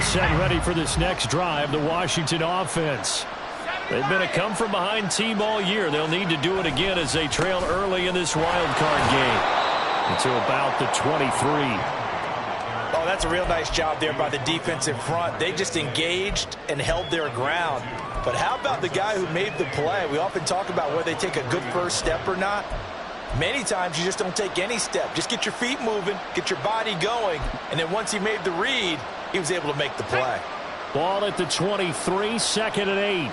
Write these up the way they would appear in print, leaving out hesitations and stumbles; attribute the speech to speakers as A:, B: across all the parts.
A: Set and ready for this next drive, the Washington offense. They've been a come-from-behind team all year. They'll need to do it again as they trail early in this wild card game. Until about the 23.
B: Oh, that's a real nice job there by the defense in front. They just engaged and held their ground. But how about the guy who made the play? We often talk about whether they take a good first step or not. Many times you just don't take any step. Just get your feet moving, get your body going, and then once he made the read, he was able to make the play.
A: Ball at the 23, 2nd and 8.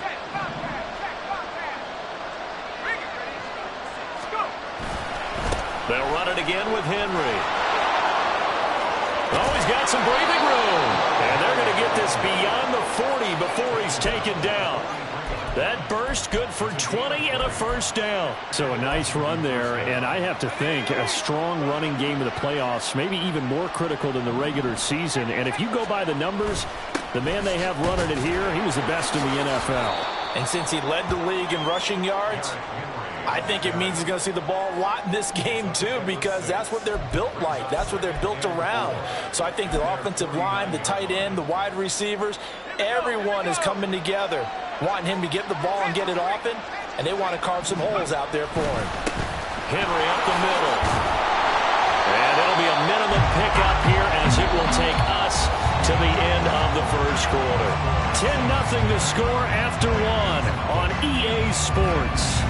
A: They'll run it again with Henry. Oh, he's got some breathing room. And they're going to get this beyond the 40 before he's taken down. That burst good for 20 and a first down. So a nice run there, and I have to think a strong running game in the playoffs, maybe even more critical than the regular season. And if you go by the numbers, the man they have running it here, he was the best in the NFL.
B: And since he led the league in rushing yards, I think it means he's going to see the ball a lot in this game too, because that's what they're built like. That's what they're built around. So I think the offensive line, the tight end, the wide receivers, everyone is coming together, wanting him to get the ball and get it often, and they want to carve some holes out there for him.
A: Henry up the middle. And it'll be a minimum pickup here as it will take us to the end of the first quarter. 10-0 to score after 1 on EA Sports.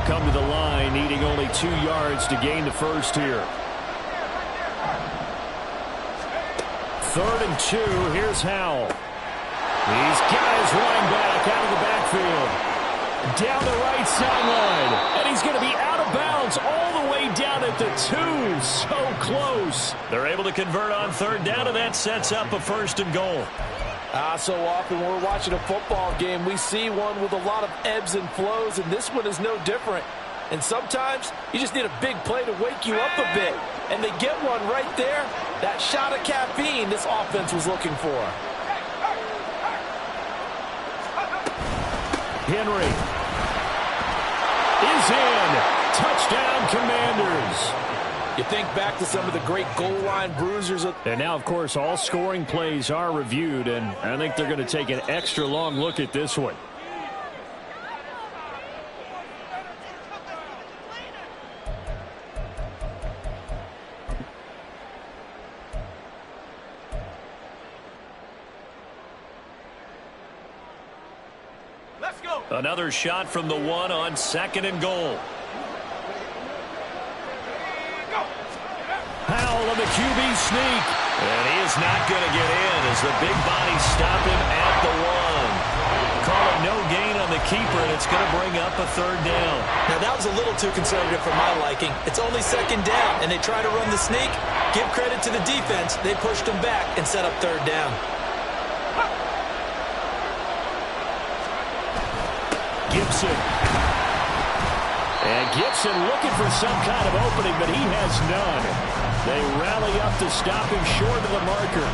A: Come to the line, needing only 2 yards to gain the first here. 3rd and 2. Here's Howell. He's got his running back out of the backfield. Down the right sideline. And he's going to be out of bounds all the way down at the 2. So close. They're able to convert on 3rd down, and that sets up a 1st and goal.
C: So often when we're watching a football game, we see one with a lot of ebbs and flows, and this one is no different. And sometimes you just need a big play to wake you up a bit. And they get one right there. That shot of caffeine this offense was looking for.
A: Henry is in. Touchdown, Commanders.
C: You think back to some of the great goal line bruisers.
A: And now, of course, all scoring plays are reviewed, and I think they're going to take an extra long look at this one.
C: Let's go.
A: Another shot from the 1 on 2nd and goal. Howell on the QB sneak. And he is not going to get in as the big bodies stop him at the 1. Call it no gain on the keeper, and it's going to bring up a 3rd down.
B: Now, that was a little too conservative for my liking. It's only 2nd down, and they try to run the sneak. Give credit to the defense. They pushed him back and set up 3rd down.
A: Gibson. And Gibson looking for some kind of opening, but he has none. They rally up to stop him short of the marker.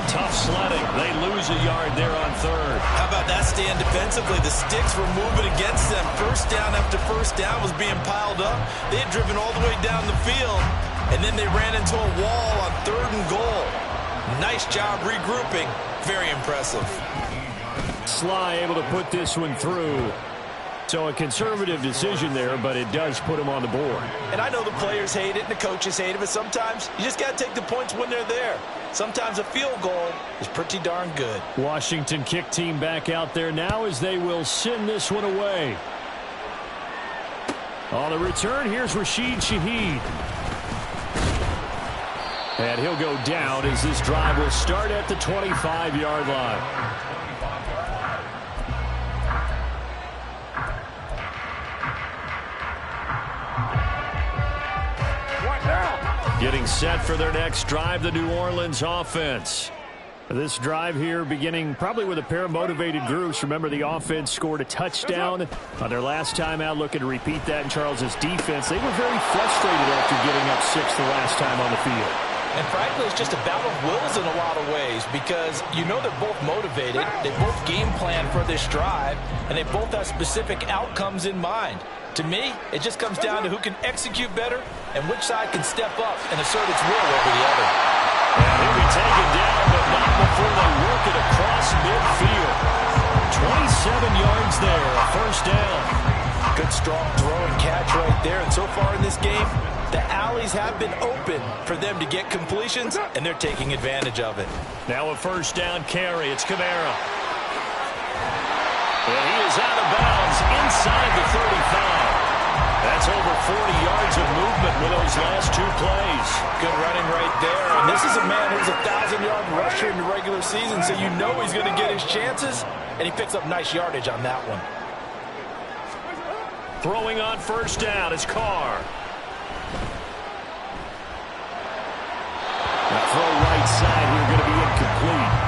A: Tough sledding. They lose a yard there on 3rd.
B: How about that stand defensively? The sticks were moving against them. 1st down after 1st down was being piled up. They had driven all the way down the field, and then they ran into a wall on 3rd and goal. Nice job regrouping. Very impressive.
A: Sly able to put this one through. So a conservative decision there, but it does put him on the board.
B: And I know the players hate it and the coaches hate it, but sometimes you just got to take the points when they're there. Sometimes a field goal is pretty darn good.
A: Washington kick team back out there now as they will send this one away. On the return, here's Rashid Shaheed. And he'll go down as this drive will start at the 25-yard line. Getting set for their next drive, the New Orleans offense. This drive here beginning probably with a pair of motivated groups. Remember, the offense scored a touchdown on their last time out, looking to repeat that in Charles's defense. They were very frustrated after getting up 6 the last time on the field.
B: And frankly, it's just a battle of wills in a lot of ways because you know they're both motivated, they both game plan for this drive, and they both have specific outcomes in mind. To me, it just comes down to who can execute better and which side can step up and assert its will over the other.
A: And he'll be taken down, but not before they work it across midfield. 27 yards there, a first down.
B: Good strong throw and catch right there. And so far in this game, the alleys have been open for them to get completions, and they're taking advantage of it.
A: Now a first down carry. It's Kamara. And he is out of bounds inside the 35. That's over 40 yards of movement with those last 2 plays.
B: Good running right there. And this is a man who's a 1,000-yard rusher in the regular season, so you know he's going to get his chances, and he picks up nice yardage on that one.
A: Throwing on first down is Carr. That throw right side here going to be incomplete.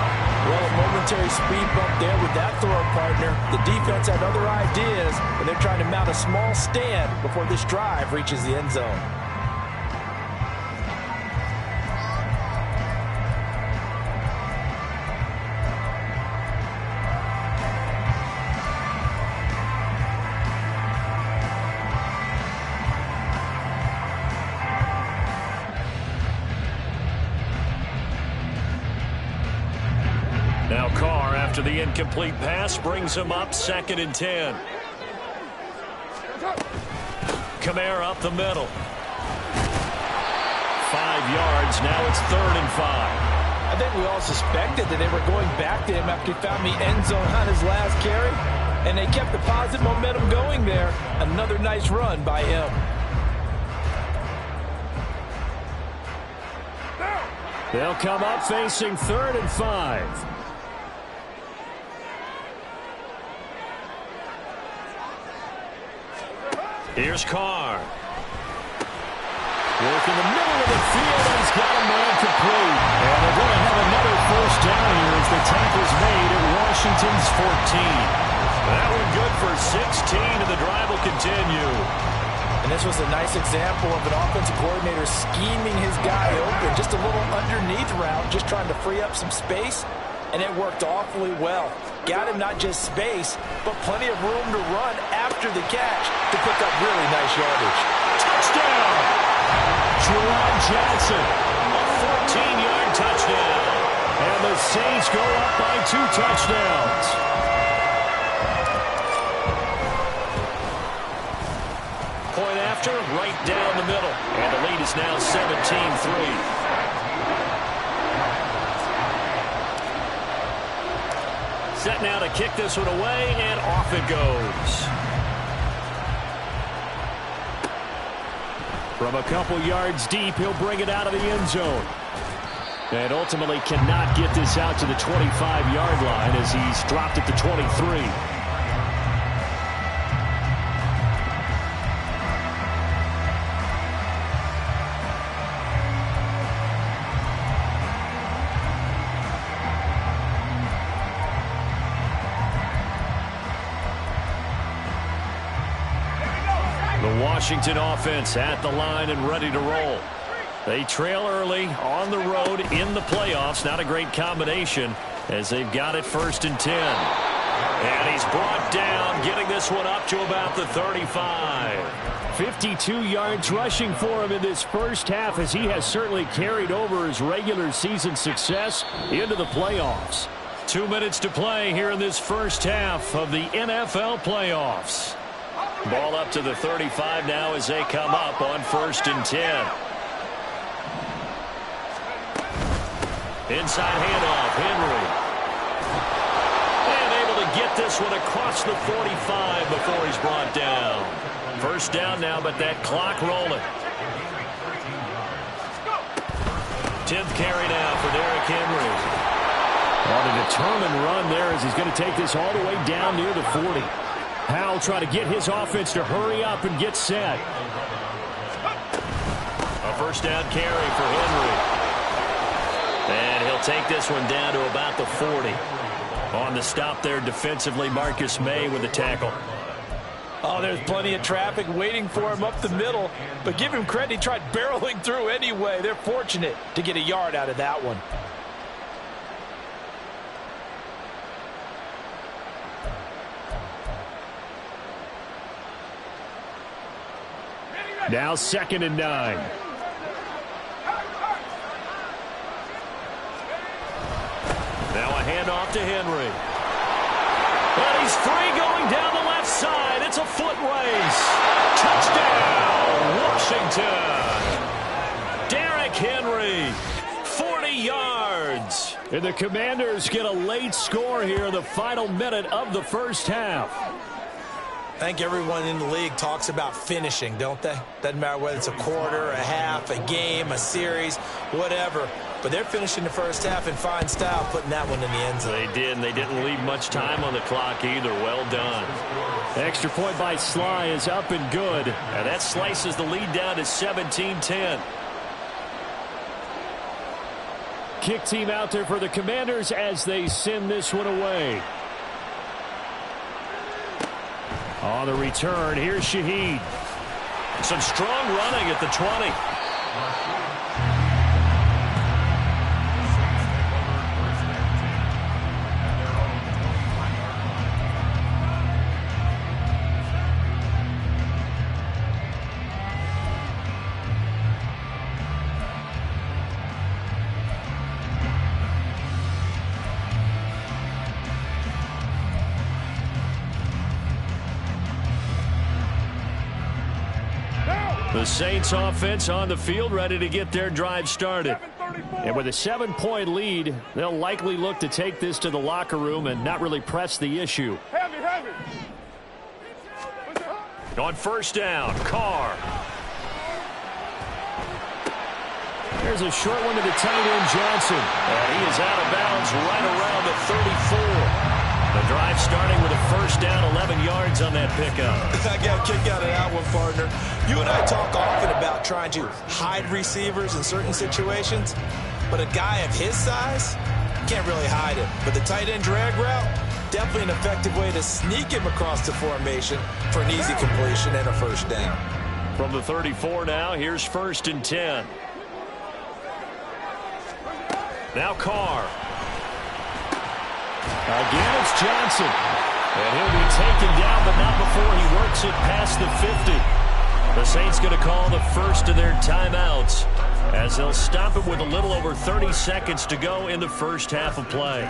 C: Well, a momentary speed bump there with that throw partner. The defense had other ideas, and they're trying to mount a small stand before this drive reaches the end zone.
A: Now Carr, after the incomplete pass, brings him up 2nd and 10. Kamara up the middle. 5 yards. Now it's 3rd and 5.
C: I think we all suspected that they were going back to him after he found the end zone on his last carry, and they kept the positive momentum going there. Another nice run by him.
A: They'll come up facing 3rd and 5. Here's Carr. Working the middle of the field, and he's got a man complete. And they're going to have another first down here as the tackle's made at Washington's 14. That one good for 16, and the drive will continue.
C: And this was a nice example of an offensive coordinator scheming his guy open. Just a little underneath route, just trying to free up some space, and it worked awfully well. Got him not just space, but plenty of room to run after the catch to pick up really nice yardage.
A: Touchdown! Jerron Johnson, a 14-yard touchdown. And the Saints go up by 2 touchdowns. Point after, right down the middle. And the lead is now 17-3. Set now to kick this one away, and off it goes. From a couple yards deep, he'll bring it out of the end zone. And ultimately cannot get this out to the 25-yard line as he's dropped at the 23. Washington offense at the line and ready to roll. They trail early on the road in the playoffs. Not a great combination as they've got it 1st and 10. And he's brought down, getting this one up to about the 35. 52 yards rushing for him in this first half as he has certainly carried over his regular season success into the playoffs. 2 minutes to play here in this first half of the NFL playoffs. Ball up to the 35 now as they come up on 1st and 10. Inside handoff, Henry. And able to get this one across the 45 before he's brought down. First down now, but that clock rolling. 10th carry now for Derrick Henry. On a determined run there as he's going to take this all the way down near the 40. Howell trying to get his offense to hurry up and get set. A first down carry for Henry. And he'll take this one down to about the 40. On the stop there defensively, Marcus May with the tackle.
C: Oh, there's plenty of traffic waiting for him up the middle. But give him credit, he tried barreling through anyway. They're fortunate to get a yard out of that one.
A: Now 2nd and 9. Now a handoff to Henry. And he's free going down the left side. It's a foot race. Touchdown, Washington. Derrick Henry, 40 yards. And the Commanders get a late score here in the final minute of the first half.
B: I think everyone in the league talks about finishing, don't they? Doesn't matter whether it's a quarter, a half, a game, a series, whatever. But they're finishing the first half in fine style, putting that one in the end zone.
A: They did, and they didn't leave much time on the clock either. Well done. Extra point by Sly is up and good. And that slices the lead down to 17-10. Kick team out there for the Commanders as they send this one away. On the return, here's Shaheed. Some strong running at the 20. The Saints offense on the field ready to get their drive started. And with a 7-point lead, they'll likely look to take this to the locker room and not really press the issue. On first down, Carr. There's a short one to the tight end, Johnson. And he is out of bounds right around the 34. The drive starting with a first down, 11 yards on that pickup.
B: I got a kick out of that one, partner. You and I talk often about trying to hide receivers in certain situations, but a guy of his size can't really hide him. But the tight end drag route, definitely an effective way to sneak him across the formation for an easy completion and a first down.
A: From the 34 now, here's 1st and 10. Now Carr. Again, it's Johnson. And he'll be taken down, but not before he works it past the 50. The Saints going to call the first of their timeouts as they'll stop it with a little over 30 seconds to go in the first half of play.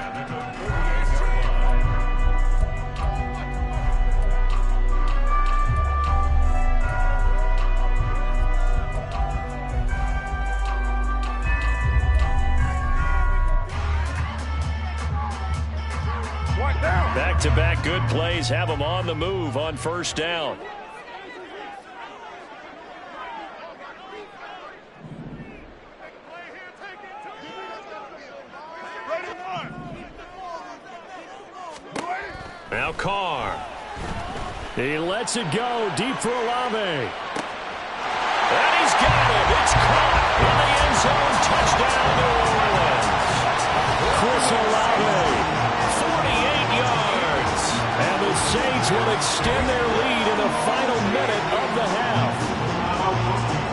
A: Back-to-back good plays have them on the move on first down. Now Carr. He lets it go deep for Olave. And he's got it. It's caught in the end zone. Touchdown, New Orleans. Chris Olave. 48 yards. And the Saints will extend their lead in the final minute of the half.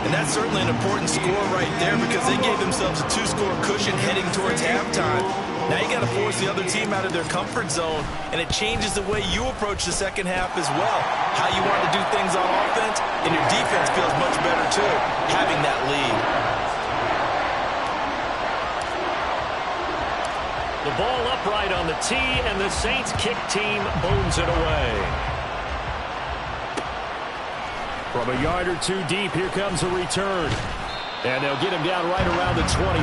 B: And that's certainly an important score right there because they gave themselves a 2-score cushion heading towards halftime. Now you got to force the other team out of their comfort zone, and it changes the way you approach the second half as well. How you want to do things on offense, and your defense feels much better too, having that lead.
A: The ball upright on the tee, and the Saints kick team booms it away. From a yard or two deep, here comes a return. And they'll get him down right around the 25,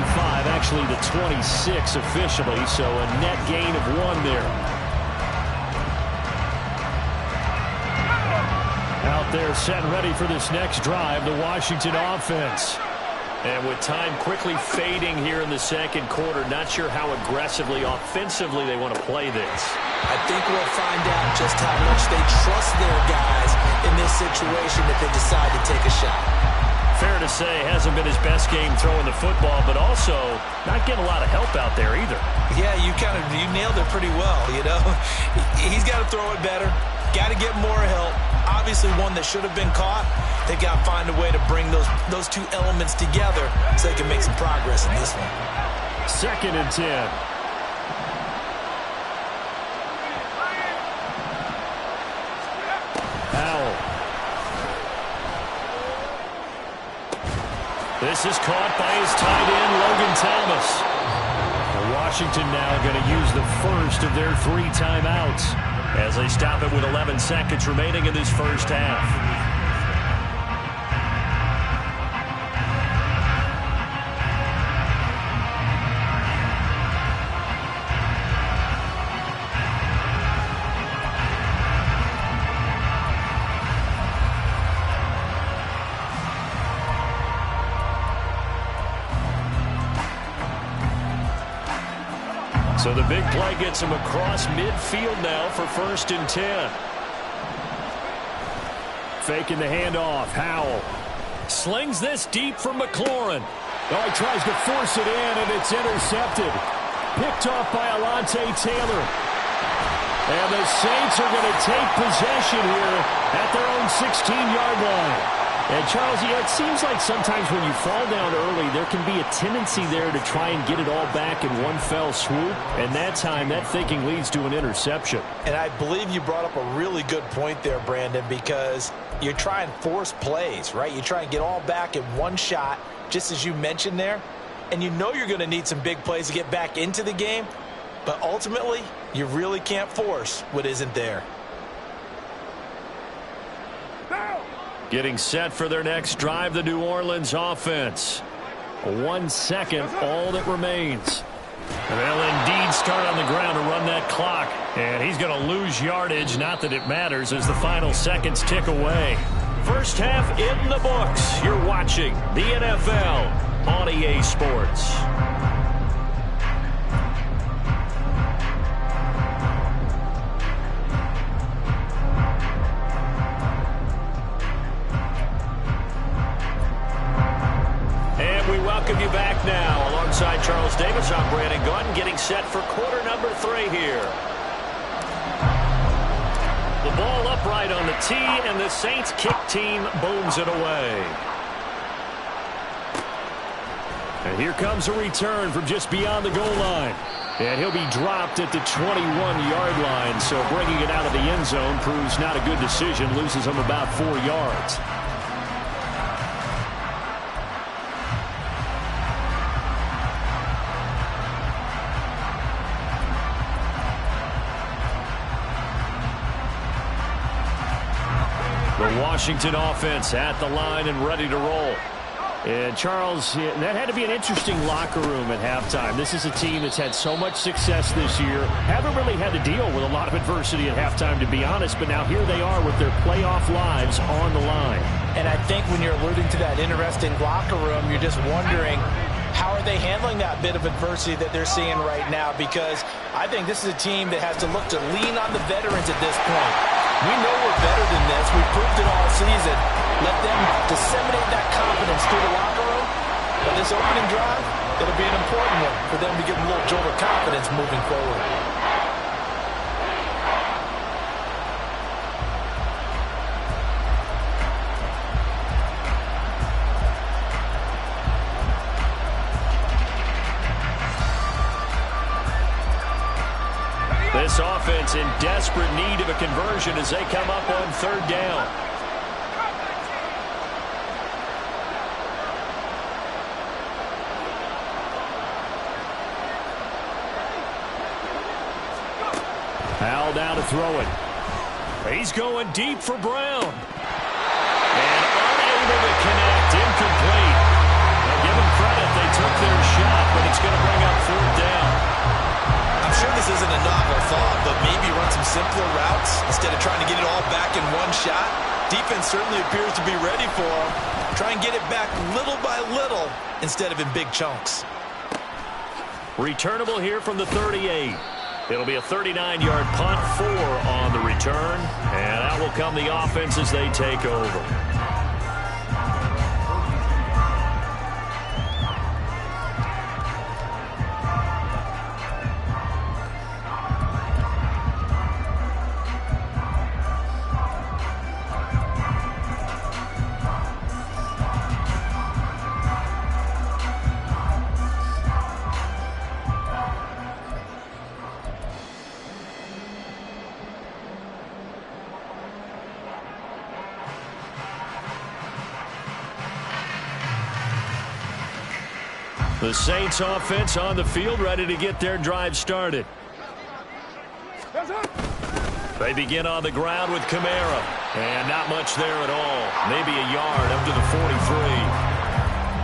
A: actually the 26 officially, so a net gain of 1 there. Out there set and ready for this next drive, the Washington offense. And with time quickly fading here in the second quarter, not sure how aggressively, offensively they want to play this.
B: I think we'll find out just how much they trust their guys in this situation if they decide to take a shot.
A: fair to say hasn't been his best game throwing the football, but also not getting a lot of help out there either.
B: Yeah, you nailed it pretty well, you know. He's got to throw it better, got to get more help. Obviously one that should have been caught. They've got to find a way to bring those two elements together so they can make some progress in this one.
A: 2nd and 10. Howell. This is caught by his tight end, Logan Thomas. Washington now going to use the first of their 3 timeouts as they stop it with 11 seconds remaining in this first half. So the big play gets him across midfield now for 1st and 10. Faking the handoff. Howell slings this deep for McLaurin. Oh, he tries to force it in, and it's intercepted. Picked off by Alontae Taylor. And the Saints are going to take possession here at their own 16-yard line. And, Charles, it seems like sometimes when you fall down early, there can be a tendency there to try and get it all back in one fell swoop. And that time, that thinking leads to an interception.
B: And I believe you brought up a really good point there, Brandon, because you try and force plays, right? You try and get all back in one shot, just as you mentioned there. And you know you're going to need some big plays to get back into the game. But ultimately, you really can't force what isn't there.
A: Getting set for their next drive, the New Orleans offense. 1 second, all that remains. They'll indeed start on the ground to run that clock. And he's going to lose yardage, not that it matters, as the final seconds tick away. First half in the books. You're watching the NFL on EA Sports. Welcome you back now. Alongside Charles Davis, I'm Brandon Gaudin, getting set for quarter number 3 here. The ball upright on the tee, and the Saints kick team booms it away. And here comes a return from just beyond the goal line. And he'll be dropped at the 21-yard line, so bringing it out of the end zone proves not a good decision, loses him about 4 yards. The Washington offense at the line and ready to roll. And, Charles, that had to be an interesting locker room at halftime. This is a team that's had so much success this year. Haven't really had to deal with a lot of adversity at halftime, to be honest. But now here they are with their playoff lives on the line.
C: And I think when you're alluding to that interesting locker room, you're just wondering, how are they handling that bit of adversity that they're seeing right now? Because I think this is a team that has to look to lean on the veterans at this point. We know we're better than this. We've proved it all season. Let them disseminate that confidence through the locker room. But this opening drive, it'll be an important one for them to get a little jolt of confidence moving forward.
A: This offense in desperate need of a conversion as they come up on 3rd down. Howell down to throw it. He's going deep for Brown. And unable to connect, incomplete. Now give them credit, they took their shot, but it's going to bring up 4th down.
B: I'm sure this isn't a novel thought, but maybe run some simpler routes instead of trying to get it all back in one shot. Defense certainly appears to be ready for them. Try and get it back little by little instead of in big chunks.
A: Returnable here from the 38. It'll be a 39-yard punt, 4 on the return, and out will come the offense as they take over. The Saints offense on the field, ready to get their drive started. They begin on the ground with Kamara. And not much there at all. Maybe a yard up to the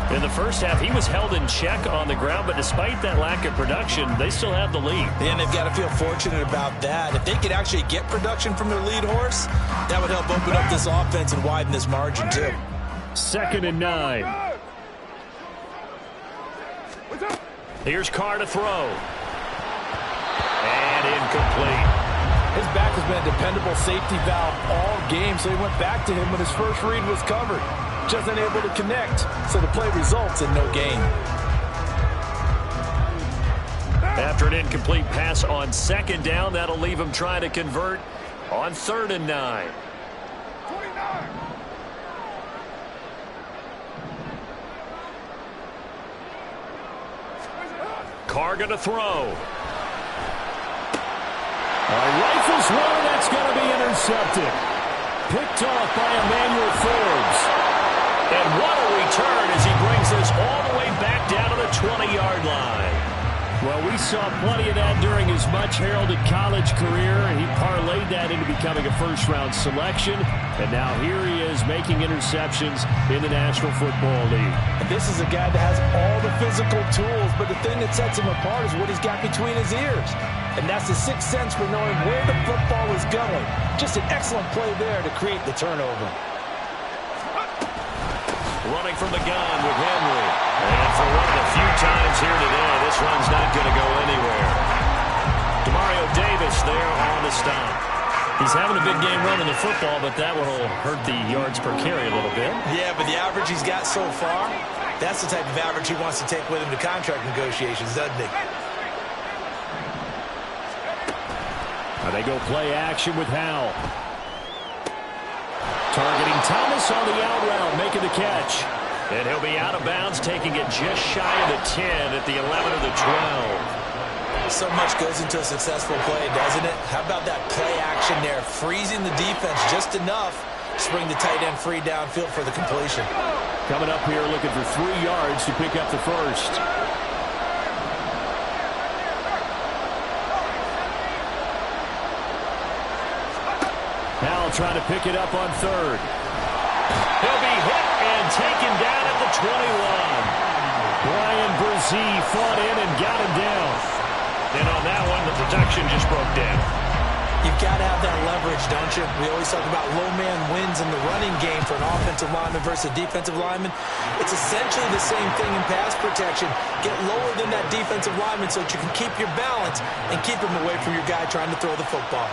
A: 43. In the first half, he was held in check on the ground, but despite that lack of production, they still have the lead.
B: And they've got to feel fortunate about that. If they could actually get production from their lead horse, that would help open up this offense and widen this margin, too.
A: 2nd and 9. Here's Carr to throw. And incomplete.
C: His back has been a dependable safety valve all game, so he went back to him when his first read was covered. Just unable to connect, so the play results in no gain.
A: After an incomplete pass on 2nd down, that'll leave him trying to convert on 3rd and 9. Carr going to throw. Rifles one, that's going to be intercepted. Picked off by Emmanuel Forbes. And what a return as he brings this all the way back down to the 20-yard line. Well, we saw plenty of that during his much-heralded college career. He parlayed that into becoming a first-round selection. And now here he is making interceptions in the National Football League.
C: And this is a guy that has all the physical tools, but the thing that sets him apart is what he's got between his ears. And that's the sixth sense for knowing where the football is going. Just an excellent play there to create the turnover.
A: Running from the gun with Henry. And for one of the few times here today, this run's not going to go anywhere. Demario Davis there on the stop. He's having a big game running the football, but that will hurt the yards per carry a little bit.
B: Yeah, but the average he's got so far, that's the type of average he wants to take with him to contract negotiations, doesn't he?
A: They go play action with Howell. Targeting Thomas on the out route, making the catch. And he'll be out of bounds, taking it just shy of the 10 at the 11 of the 12.
B: So much goes into a successful play, doesn't it? How about that play action there, freezing the defense just enough to bring the tight end free downfield for the completion.
A: Coming up here looking for 3 yards to pick up the first. Howell trying to pick it up on 3rd. He'll be hit and taken down at the 21. Brian Brzee fought in and got him down. And on that one, the protection just broke down.
B: You've got to have that leverage, don't you? We always talk about low man wins in the running game for an offensive lineman versus a defensive lineman. It's essentially the same thing in pass protection. Get lower than that defensive lineman so that you can keep your balance and keep him away from your guy trying to throw the football.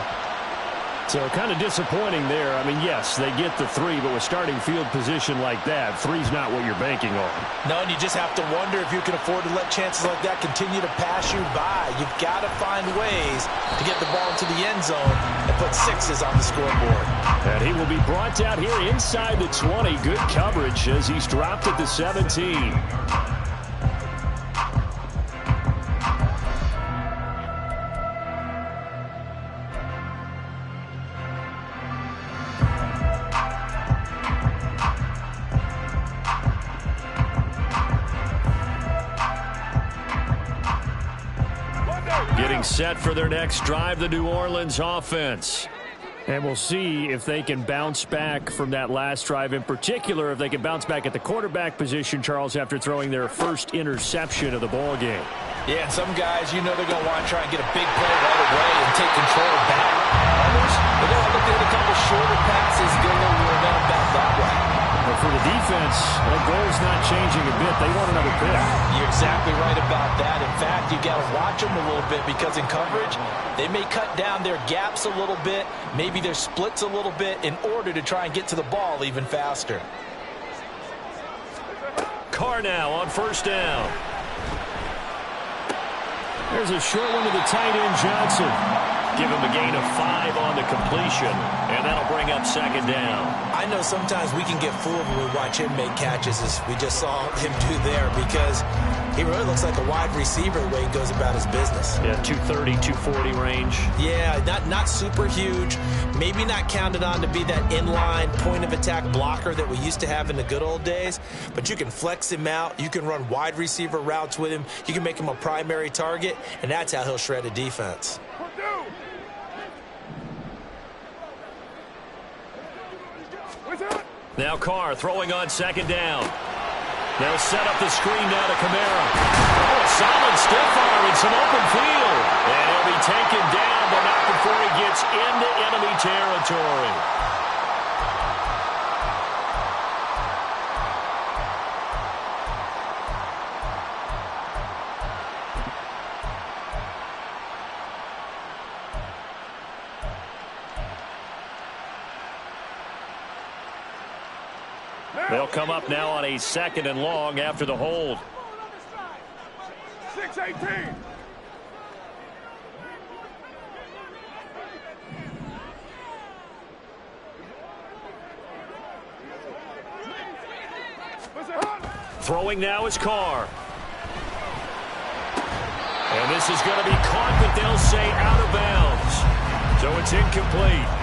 A: So kind of disappointing there. I mean, yes, they get the 3, but with starting field position like that, 3's not what you're banking on.
B: No, and you just have to wonder if you can afford to let chances like that continue to pass you by. You've got to find ways to get the ball into the end zone and put 6s on the scoreboard.
A: And he will be brought down here inside the 20. Good coverage as he's dropped at the 17. Getting set for their next drive, the New Orleans offense. And we'll see if they can bounce back from that last drive. In particular, if they can bounce back at the quarterback position, Charles, after throwing their first interception of the ball game.
B: Yeah, and some guys, you know they're going to want to try and get a big play right away and take control back. Others, they're going to look at a couple shorter passes, get a little momentum back that way.
A: But for the defense, the goal's not changing a bit. They want another pick.
B: You're exactly right about that. In fact, you got to watch them a little bit because in coverage, they may cut down their gaps a little bit, maybe their splits a little bit in order to try and get to the ball even faster.
A: Carr now on 1st down. There's a short one to the tight end, Johnson. Give him a gain of 5 on the completion, and that'll bring up second down.
B: I know sometimes we can get fooled when we watch him make catches, as we just saw him do there, because he really looks like a wide receiver the way he goes about his business.
A: Yeah, 230, 240 range.
B: Yeah, not super huge. Maybe not counted on to be that inline point-of-attack blocker that we used to have in the good old days, but you can flex him out. You can run wide receiver routes with him. You can make him a primary target, and that's how he'll shred a defense.
A: Now Carr throwing on second down. They'll set up the screen now to Kamara. Oh, a solid stiff arm in some open field. And he'll be taken down, but not before he gets into enemy territory. They'll come up now on a 2nd and long after the hold.
D: 6-18.
A: Throwing now is Carr. And this is going to be caught, but they'll say out of bounds. So it's incomplete.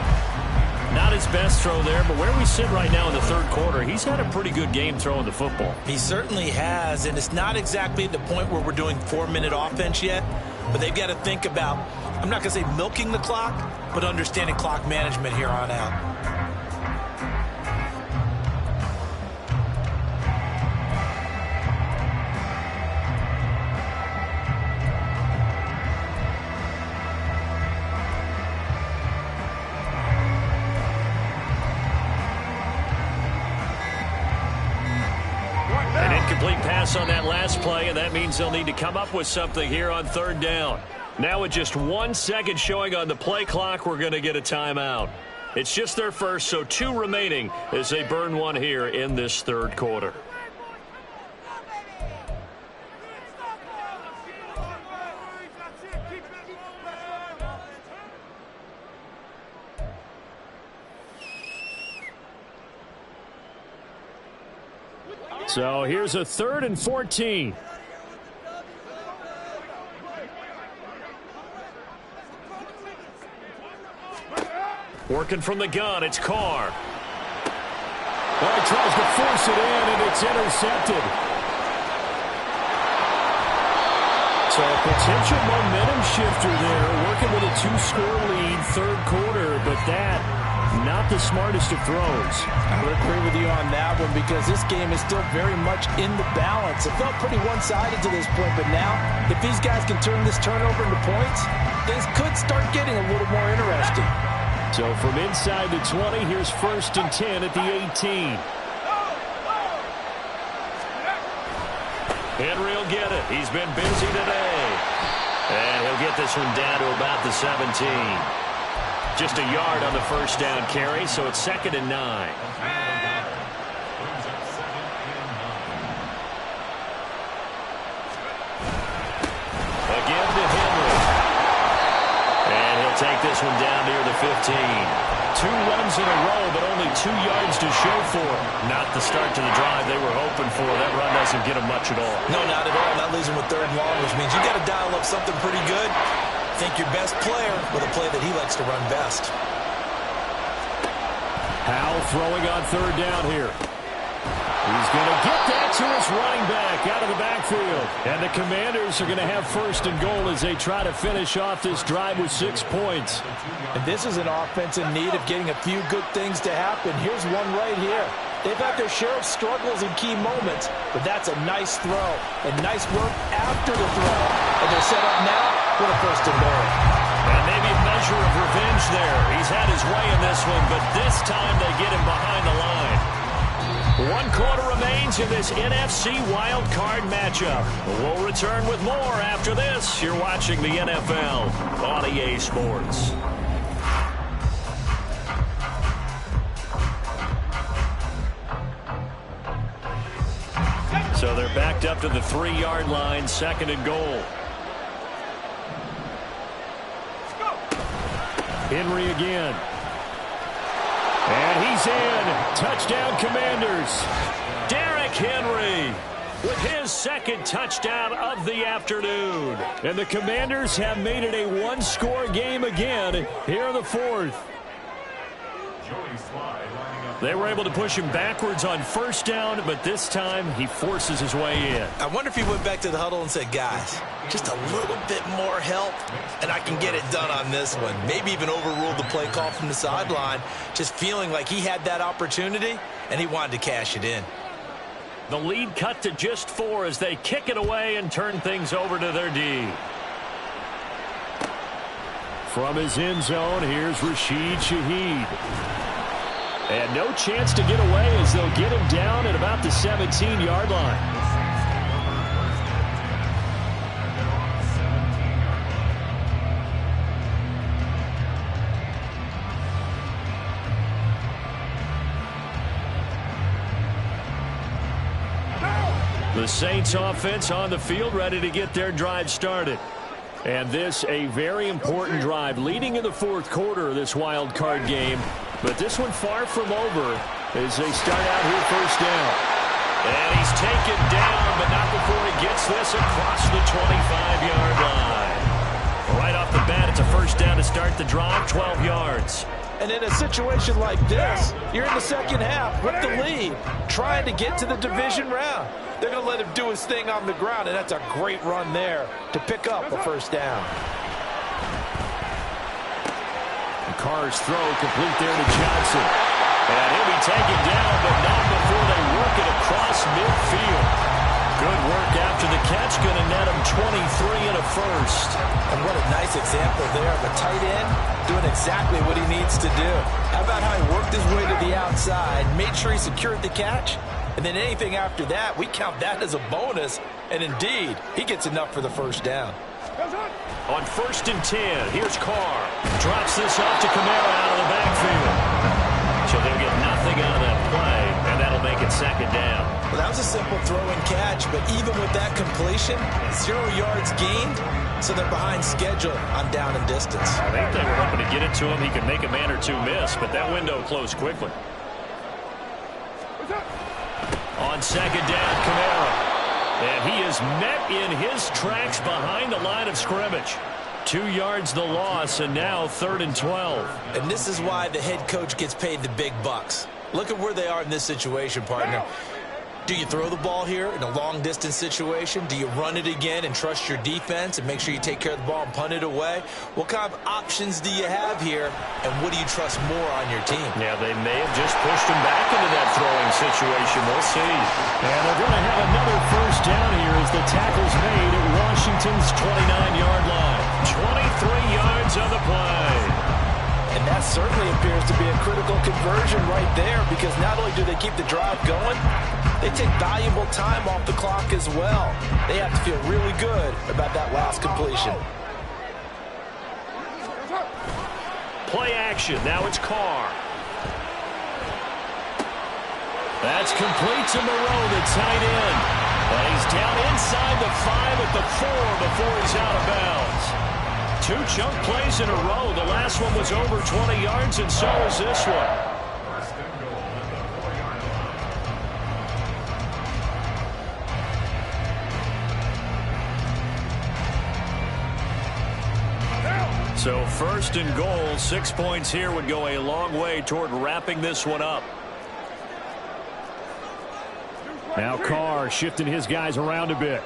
A: Not his best throw there, but where we sit right now in the 3rd quarter, he's had a pretty good game throwing the football.
B: He certainly has, and it's not exactly at the point where we're doing 4-minute offense yet, but they've got to think about, I'm not going to say milking the clock, but understanding clock management here on out.
A: On that last play, and that means they'll need to come up with something here on 3rd down. Now with just 1 second showing on the play clock, we're going to get a timeout. It's just their first, so 2 remaining as they burn one here in this 3rd quarter. So here's a 3rd and 14. Working from the gun, it's Carr.
D: Well, he tries to force it in, and it's intercepted. So a potential momentum shifter there, working with a 2-score lead, 3rd quarter, but that not the smartest of throws.
C: I would agree with you on that one because this game is still very much in the balance. It felt pretty one-sided to this point, but now if these guys can turn this turnover into points, things could start getting a little more interesting.
A: So from inside the 20, here's 1st and 10 at the 18. Henry will get it. He's been busy today. And he'll get this one down to about the 17. Just a yard on the 1st down carry, so it's 2nd and 9. Again to Henry. And he'll take this one down near the 15. 2 runs in a row, but only 2 yards to show for it. Not the start to the drive they were hoping for. That run doesn't get them much at all.
B: No, not at all. That leaves them with 3rd and long, which means you got to dial up something pretty good. Think your best player with a play that he likes to run best.
A: Howell throwing on 3rd down here. He's going to get that to his running back out of the backfield. And the Commanders are going to have 1st and goal as they try to finish off this drive with 6 points.
C: And this is an offense in need of getting a few good things to happen. Here's one right here. They've had their share of struggles in key moments, but that's a nice throw and nice work after the throw. And they're set up now with a 1st and goal.
A: And maybe a measure of revenge there. He's had his way in this one, but this time they get him behind the line. 1 quarter remains in this NFC Wild Card matchup. We'll return with more after this. You're watching the NFL on EA Sports. So they're backed up to the 3-yard line, 2nd and goal. Henry again. And he's in. Touchdown, Commanders. Derrick Henry with his second touchdown of the afternoon. And the Commanders have made it a one-score game again here in the fourth. They were able to push him backwards on first down, but this time he forces his way in.
B: I wonder if he went back to the huddle and said, guys, just a little bit more help, and I can get it done on this one. Maybe even overruled the play call from the sideline, just feeling like he had that opportunity, and he wanted to cash it in.
A: The lead cut to just 4 as they kick it away and turn things over to their D. From his end zone, here's Rashid Shaheed. And no chance to get away as they'll get him down at about the 17-yard line. The Saints offense on the field, ready to get their drive started. And this a very important drive leading in the fourth quarter of this wild card game. But this one far from over as they start out here first down. And he's taken down, but not before he gets this across the 25-yard line. Right off the bat, it's a first down to start the drive, 12 yards.
C: And in a situation like this, you're in the second half with the lead, trying to get to the division round. They're going to let him do his thing on the ground, and that's a great run there to pick up a first down.
A: Carr's throw complete there to Johnson. And he'll be taken down, but not before they work it across midfield. Good work after the catch, going to net him 23 and a first.
B: And what a nice example there of a tight end doing exactly what he needs to do. How about how he worked his way to the outside, made sure he secured the catch, and then anything after that, we count that as a bonus. And indeed, he gets enough for the first down.
A: On 1st and 10, here's Carr. Drops this off to Kamara out of the backfield. So they'll get nothing out of that play, and that'll make it second down.
B: Well, that was a simple throw and catch, but even with that completion, 0 yards gained, so they're behind schedule on down and distance.
A: I think they were hoping to get it to him. He could make a man or two miss, but that window closed quickly. On second down, Kamara. And he is met in his tracks behind the line of scrimmage. 2 yards the loss, and now 3rd and 12.
B: And this is why the head coach gets paid the big bucks. Look at where they are in this situation, partner. Do you throw the ball here in a long-distance situation? Do you run it again and trust your defense and make sure you take care of the ball and punt it away? What kind of options do you have here, and what do you trust more on your team?
A: Yeah, they may have just pushed him back into that throwing situation. We'll see. And they're going to have another first down here as the tackle's made at Washington's 29-yard line. 23 yards on the play.
C: And that certainly appears to be a critical conversion right there, because not only do they keep the drive going, they take valuable time off the clock as well. They have to feel really good about that last completion.
A: Play action. Now it's Carr. That's complete to Moreau, the tight end. And he's down inside the 5 at the 4 before he's out of bounds. 2 chunk plays in a row. The last one was over 20 yards, and so is this one. So 1st and goal, 6 points here would go a long way toward wrapping this one up. Now Carr shifting his guys around a bit.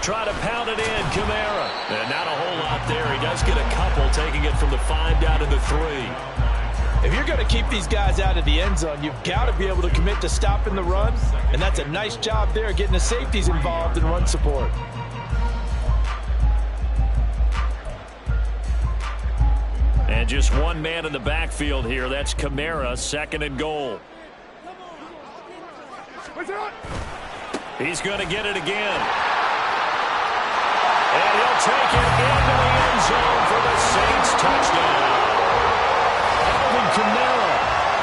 A: Try to pound it in, Kamara. And not a whole lot there. He does get a couple, taking it from the 5 down to the 3.
C: If you're going to keep these guys out of the end zone, you've got to be able to commit to stopping the run. And that's a nice job there, getting the safeties involved in run support.
A: And just one man in the backfield here. That's Kamara, 2nd and goal. He's going to get it again. And he'll take it into the end zone for the Saints touchdown. Alvin Kamara,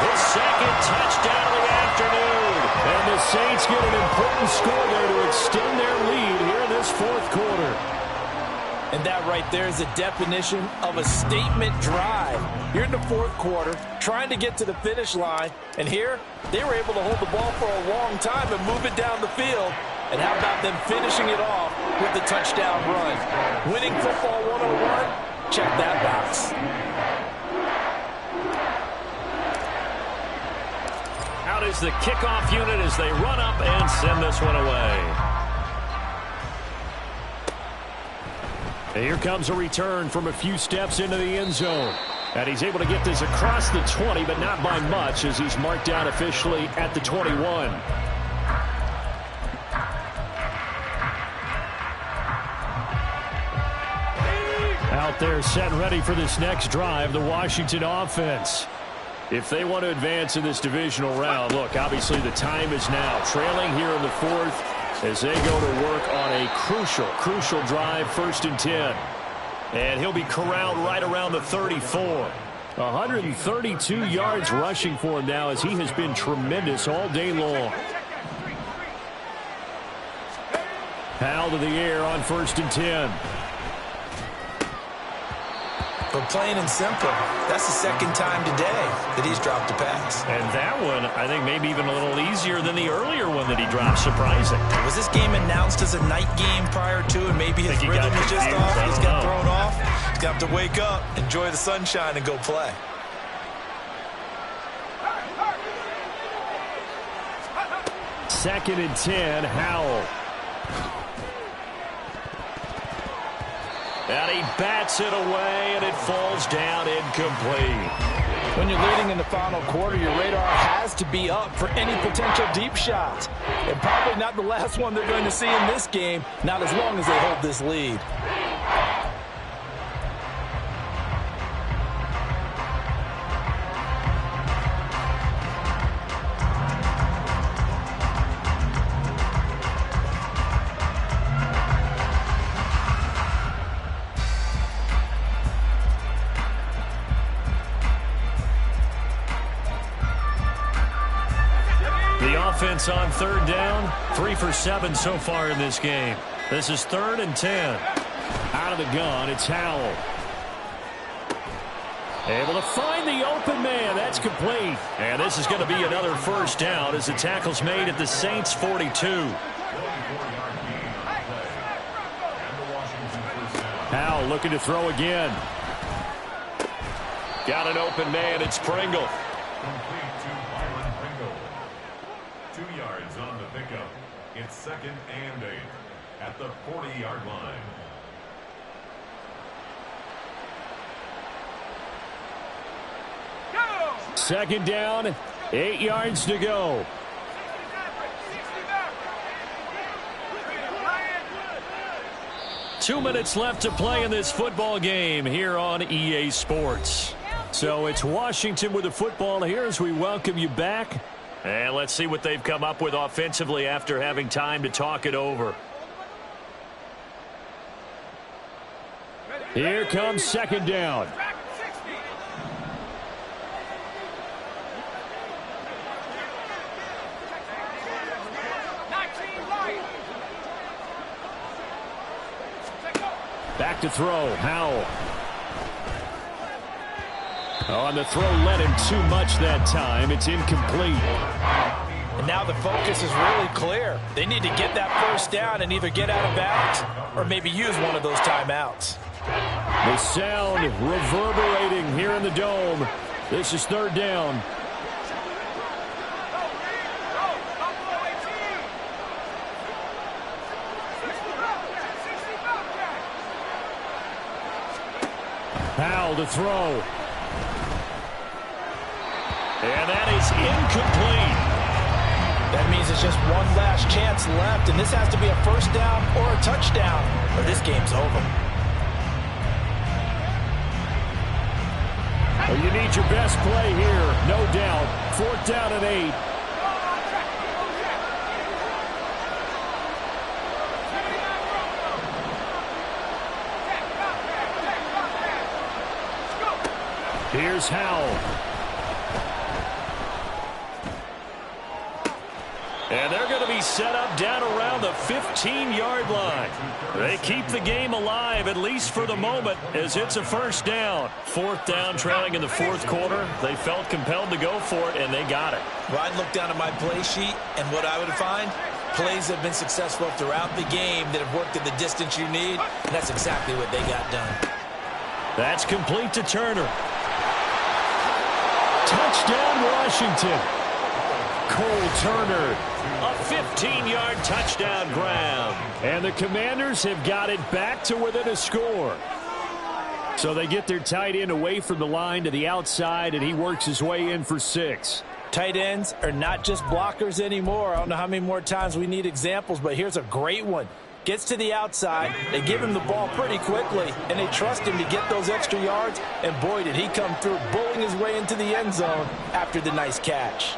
A: his 2nd touchdown of the afternoon. And the Saints get an important score there to extend
C: And that right there is a definition of a statement drive. You're in the fourth quarter, trying to get to the finish line, and here, they were able to hold the ball for a long time and move it down the field. And how about them finishing it off with the touchdown run? Winning football 101? Check that box.
A: Out is the kickoff unit as they run up and send this one away. And here comes a return from a few steps into the end zone. And he's able to get this across the 20, but not by much as he's marked down officially at the 21. Out there set and ready for this next drive, the Washington offense. If they want to advance in this divisional round, look, obviously the time is now. Trailing here in the fourth as they go to work on a crucial drive, 1st and 10. And he'll be corralled right around the 34. 132 yards rushing for him now as he has been tremendous all day long. Powell to the air on 1st and 10.
B: But plain and simple, that's the second time today that he's dropped a pass.
A: And that one, I think, maybe even a little easier than the earlier one that he dropped. Surprising.
B: Was this game announced as a night game prior to, and maybe his rhythm was just off? He's got thrown off. He's got to wake up, enjoy the sunshine, and go play.
A: Second and 10, Howell. And he bats it away, and it falls down incomplete.
C: When you're leading in the final quarter, your radar has to be up for any potential deep shots. And probably not the last one they're going to see in this game, not as long as they hold this lead.
A: Offense on 3rd down, 3 for 7 so far in this game. This is 3rd and 10. Out of the gun, it's Howell. Able to find the open man. That's complete. And this is going to be another 1st down as the tackle's made at the Saints' 42. Howell looking to throw again. Got an open man. It's Pringle.
E: 2 yards on the pickup. It's 2nd and 8 at the 40-yard line.
A: Second down, 8 yards to go. Two minutes left to play in this football game here on EA Sports. So it's Washington with the football here as we welcome you back. And let's see what they've come up with offensively after having time to talk it over. Here comes 2nd down. Back to throw, Howell. On the throw, led him too much that time. It's incomplete.
C: And now the focus is really clear. They need to get that 1st down and either get out of bounds or maybe use one of those timeouts.
A: The sound reverberating here in the dome. This is 3rd down. Powell to throw. And that is incomplete.
C: That means it's just one last chance left, and this has to be a 1st down or a touchdown, or this game's over.
A: Well, you need your best play here, no doubt. 4th down and 8. Here's Howell. And they're going to be set up down around the 15-yard line. They keep the game alive, at least for the moment, as it's a first down. Fourth down, trailing in the fourth quarter. They felt compelled to go for it, and they got it.
B: Well, I'd look down at my play sheet, and what I would find, plays have been successful throughout the game that have worked at the distance you need, and that's exactly what they got done.
A: That's complete to Turner. Touchdown, Washington. Cole Turner, a 15-yard touchdown grab. And the Commanders have got it back to within a score. So they get their tight end away from the line to the outside, and he works his way in for 6.
C: Tight ends are not just blockers anymore. I don't know how many more times we need examples, but here's a great one. Gets to the outside, they give him the ball pretty quickly, and they trust him to get those extra yards, and boy, did he come through, bullying his way into the end zone after the nice catch.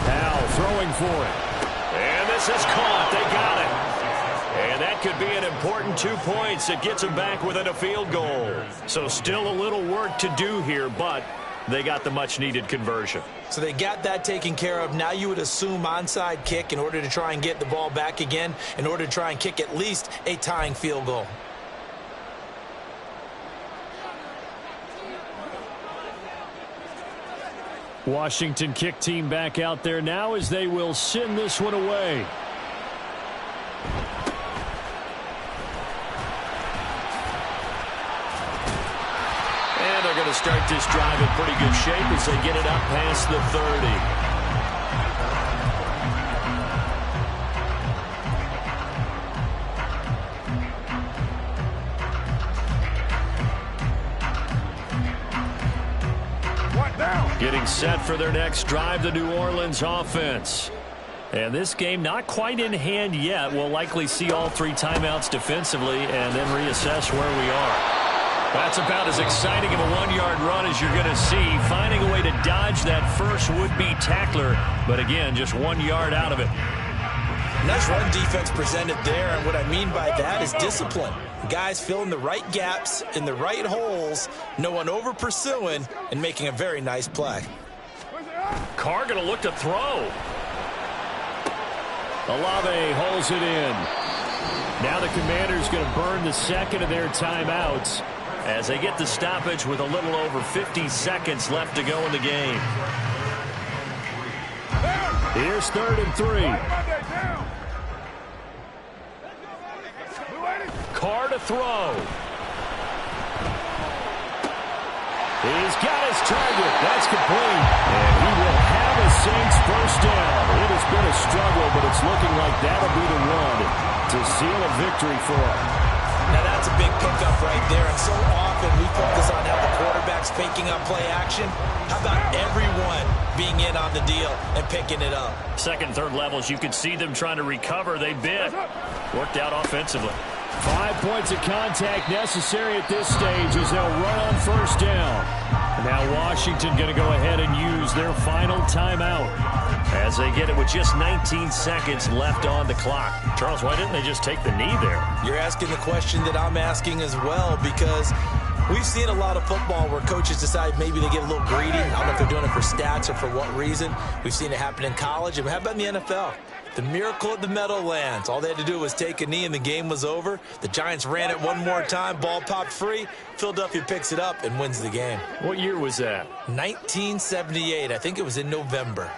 A: Powell throwing for it. And this is caught. They got it. And that could be an important 2 points. It gets them back within a field goal. So still a little work to do here, but they got the much-needed conversion.
B: So they got that taken care of. Now you would assume onside kick in order to try and get the ball back again, in order to try and kick at least a tying field goal.
A: Washington kick team back out there now as they will send this one away. And they're going to start this drive in pretty good shape as they get it up past the 30. Getting set for their next drive, the New Orleans offense. And this game not quite in hand yet. We'll likely see all 3 timeouts defensively and then reassess where we are. That's about as exciting of a 1-yard run as you're going to see. Finding a way to dodge that first would-be tackler, but again, just 1 yard out of it.
B: Nice run defense presented there, and what I mean by that is discipline. Guys filling the right gaps in the right holes, no one over pursuing, and making a very nice play.
A: Carr going to look to throw. Olave holds it in. Now the Commanders going to burn the second of their timeouts as they get the stoppage with a little over 50 seconds left to go in the game. Here's 3rd and 3. Carr to throw. He's got his target. That's complete. And he will have a Saints first down. It has been a struggle, but it's looking like that'll be the one to seal a victory for him.
B: Now that's a big pickup right there, and so often we focus on how the quarterback's picking up play action. How about everyone being in on the deal and picking it up?
A: Second and third levels, you could see them trying to recover. They bit. Worked out offensively. 5 points of contact necessary at this stage as they'll run on first down. And now Washington going to go ahead and use their final timeout as they get it with just 19 seconds left on the clock. Charles, why didn't they just take the knee there?
B: You're asking the question that I'm asking as well, because we've seen a lot of football where coaches decide maybe they get a little greedy. I don't know if they're doing it for stats or for what reason. We've seen it happen in college. And how about in the NFL? The miracle at the Meadowlands. All they had to do was take a knee and the game was over. The Giants ran it one more time. Ball popped free. Philadelphia picks it up and wins the game.
A: What year was that?
B: 1978. I think it was in November.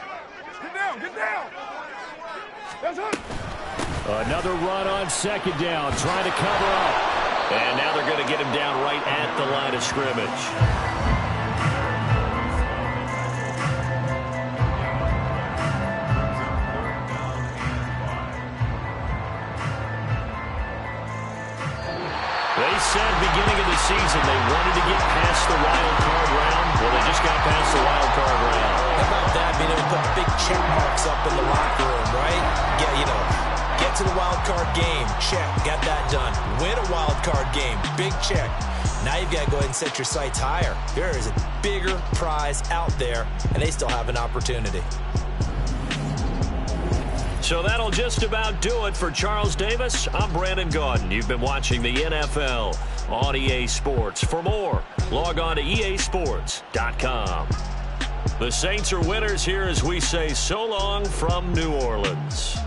E: Get down, get down. That's it.
A: Another run on second down, trying to cover up. And now they're going to get him down right at the line of scrimmage. They said beginning of the season they wanted to get past the wild card round. Well, they just got past the wild card round.
B: How about that? Being able to put big check marks up in the locker room, right? Get to the wild card game. Check. Got that done. Win a wild card game. Big check. Now you've got to go ahead and set your sights higher. There is a bigger prize out there, and they still have an opportunity.
A: So that'll just about do it for Charles Davis. I'm Brandon Gaudin. You've been watching the NFL on EA Sports. For more, log on to easports.com. The Saints are winners here as we say so long from New Orleans.